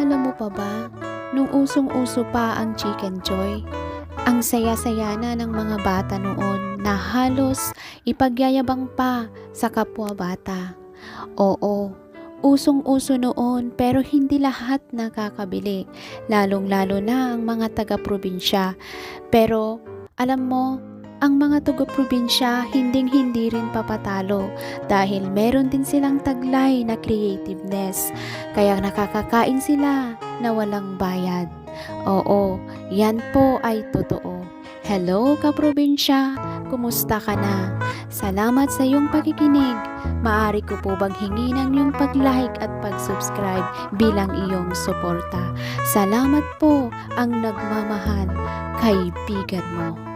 Naalala mo pa ba, nung usong-uso pa ang Chicken Joy? Ang saya-saya na ng mga bata noon na halos ipagyayabang pa sa kapwa bata. Oo, usong-uso noon pero hindi lahat nakakabili, lalong-lalo na ang mga taga-probinsya. Pero alam mo, ang mga taga-probinsya hinding-hindi rin papatalo dahil meron din silang taglay na creativeness. Kaya nakakakain sila na walang bayad. Oo, yan po ay totoo. Hello kaprobinsya, kumusta ka na? Salamat sa iyong pakikinig. Maaari ko po bang hingi ng iyong pag-like at pag-subscribe bilang iyong suporta. Salamat po ang nagmamahal, kaibigan mo.